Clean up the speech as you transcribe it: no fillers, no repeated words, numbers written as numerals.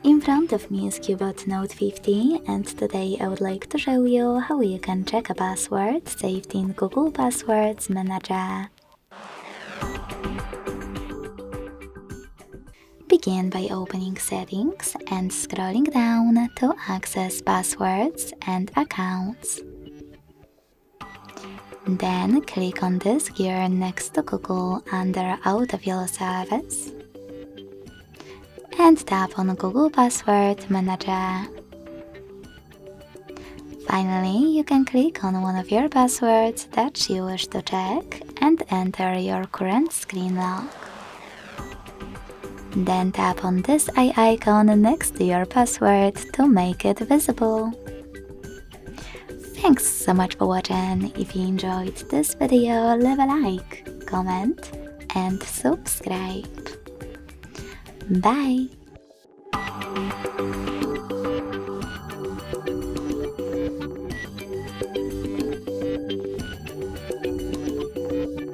In front of me is Cubot Note 50, and today I would like to show you how you can check a password saved in Google Passwords Manager. Begin by opening Settings and scrolling down to access Passwords and Accounts. Then click on this gear next to Google under Autofill service and tap on Google Password Manager. Finally, you can click on one of your passwords that you wish to check and enter your current screen lock. Then tap on this eye icon next to your password to make it visible. Thanks so much for watching. If you enjoyed this video, leave a like, comment and subscribe. Bye!